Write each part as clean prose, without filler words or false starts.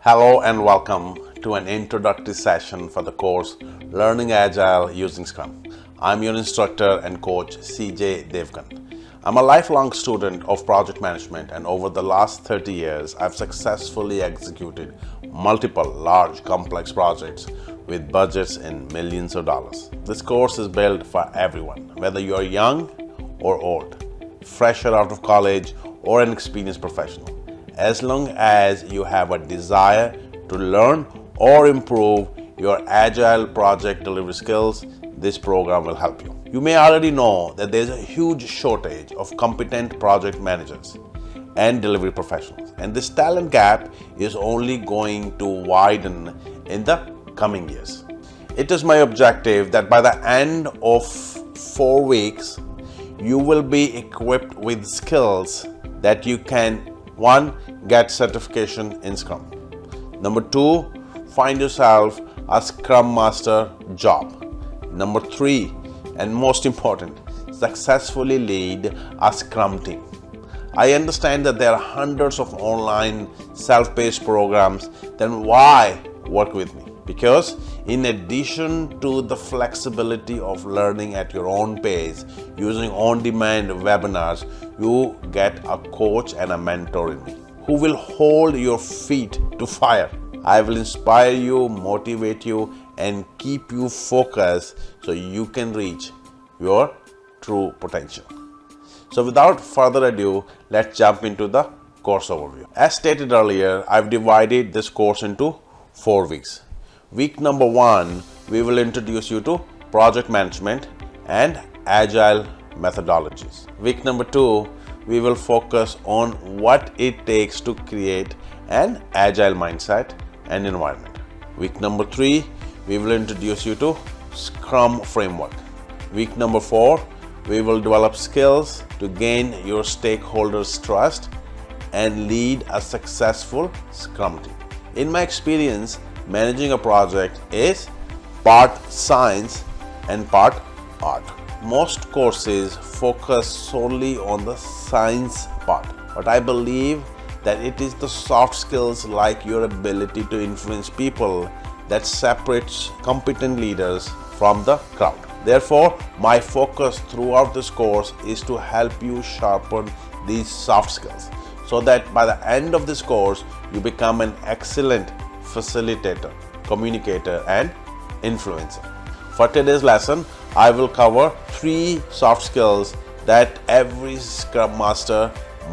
Hello and welcome to an introductory session for the course Learning Agile Using Scrum. I'm your instructor and coach CJ Devgan. I'm a lifelong student of project management, and over the last 30 years I've successfully executed multiple large complex projects with budgets in millions of dollars. This course is built for everyone, whether you're young or old, fresh out of college or an experienced professional. As long as you have a desire to learn or improve your agile project delivery skills, this program will help you. You may already know that there's a huge shortage of competent project managers and delivery professionals, and this talent gap is only going to widen in the coming years. It is my objective that by the end of 4 weeks, you will be equipped with skills that you can 1. Get certification in Scrum. Number 2. Find yourself a Scrum Master job. Number 3, and most important, successfully lead a Scrum team. I understand that there are hundreds of online self-paced programs. Then why work with me? Because in addition to the flexibility of learning at your own pace using on-demand webinars, you get a coach and a mentor in me who will hold your feet to fire. I will inspire you, motivate you, and keep you focused so you can reach your true potential. So without further ado, let's jump into the course overview. As stated earlier, I've divided this course into 4 weeks. Week number 1, we will introduce you to project management and agile methodologies. Week number 2, we will focus on what it takes to create an agile mindset and environment. Week number 3, we will introduce you to Scrum framework. Week number 4, we will develop skills to gain your stakeholders' trust and lead a successful Scrum team. In my experience, managing a project is part science and part art. Most courses focus solely on the science part, but I believe that it is the soft skills like your ability to influence people that separates competent leaders from the crowd. Therefore, my focus throughout this course is to help you sharpen these soft skills so that by the end of this course, you become an excellent facilitator, communicator, and influencer. For today's lesson, I will cover 3 soft skills that every Scrum Master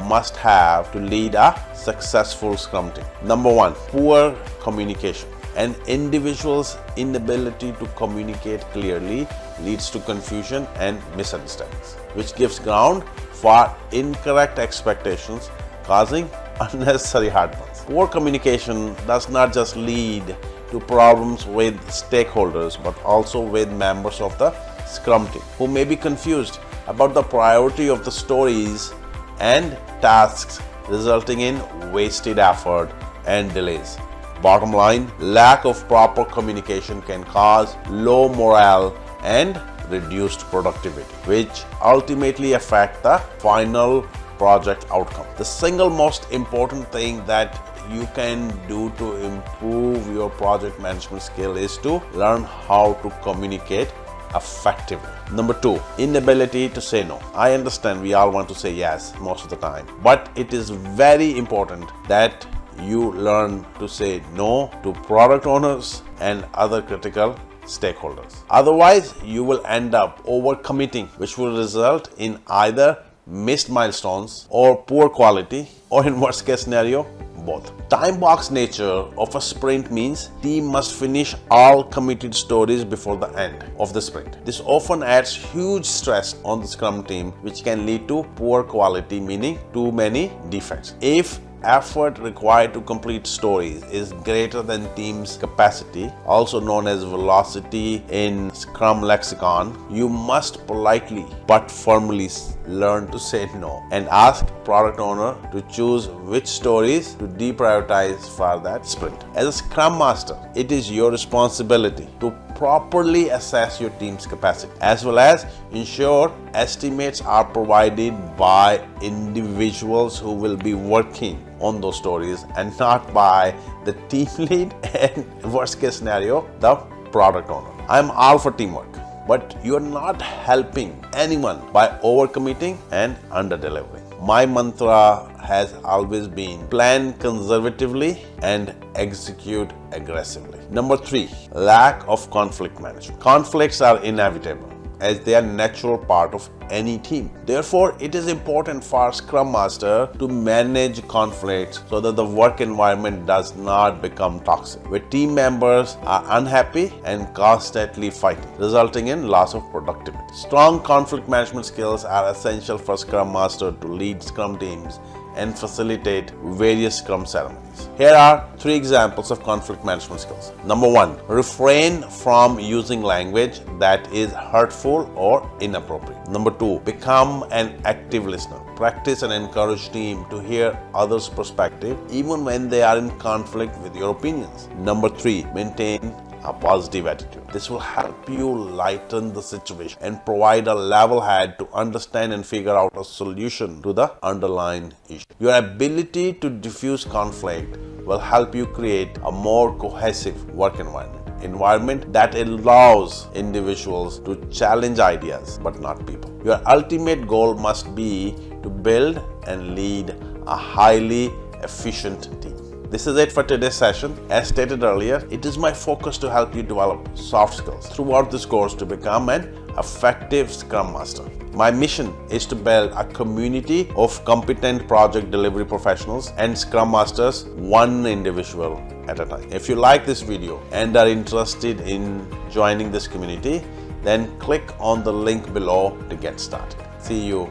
must have to lead a successful Scrum team. Number 1, poor communication. An individual's inability to communicate clearly leads to confusion and misunderstandings, which gives ground for incorrect expectations, causing unnecessary heartburns. Poor communication does not just lead to problems with stakeholders, but also with members of the Scrum team who may be confused about the priority of the stories and tasks, resulting in wasted effort and delays. Bottom line, lack of proper communication can cause low morale and reduced productivity, which ultimately affect the final project outcome. The single most important thing that you can do to improve your project management skill is to learn how to communicate effectively. Number 2, inability to say no. I understand we all want to say yes most of the time, but it is very important that you learn to say no to product owners and other critical stakeholders. Otherwise, you will end up overcommitting, which will result in either missed milestones or poor quality, or in worst case scenario, both. Time box nature of a sprint means team must finish all committed stories before the end of the sprint. This often adds huge stress on the Scrum team, which can lead to poor quality, meaning too many defects. If effort required to complete stories is greater than team's capacity, also known as velocity in Scrum lexicon, you must politely but firmly learn to say no and ask product owner to choose which stories to deprioritize for that sprint. As a Scrum Master, it is your responsibility to properly assess your team's capacity, as well as ensure estimates are provided by individuals who will be working on those stories and not by the team lead and worst case scenario, the product owner. I'm all for teamwork, but you're not helping anyone by overcommitting and under-delivering. My mantra has always been plan conservatively and execute aggressively. Number 3, lack of conflict management. Conflicts are inevitable as they are natural part of any team. Therefore, it is important for Scrum Master to manage conflicts so that the work environment does not become toxic, where team members are unhappy and constantly fighting, resulting in loss of productivity. Strong conflict management skills are essential for Scrum Master to lead Scrum teams and facilitate various Scrum ceremonies. Here are 3 examples of conflict management skills. Number 1, refrain from using language that is hurtful or inappropriate. Number 2, become an active listener. Practice and encourage team to hear others' perspective even when they are in conflict with your opinions. Number 3, maintain a positive attitude. This will help you lighten the situation and provide a level head to understand and figure out a solution to the underlying issue. Your ability to diffuse conflict will help you create a more cohesive work environment that allows individuals to challenge ideas but not people. Your ultimate goal must be to build and lead a highly efficient team. This is it for today's session. As stated earlier, it is my focus to help you develop soft skills throughout this course to become an effective Scrum Master. My mission is to build a community of competent project delivery professionals and Scrum Masters, one individual at a time. If you like this video and are interested in joining this community, then click on the link below to get started. See you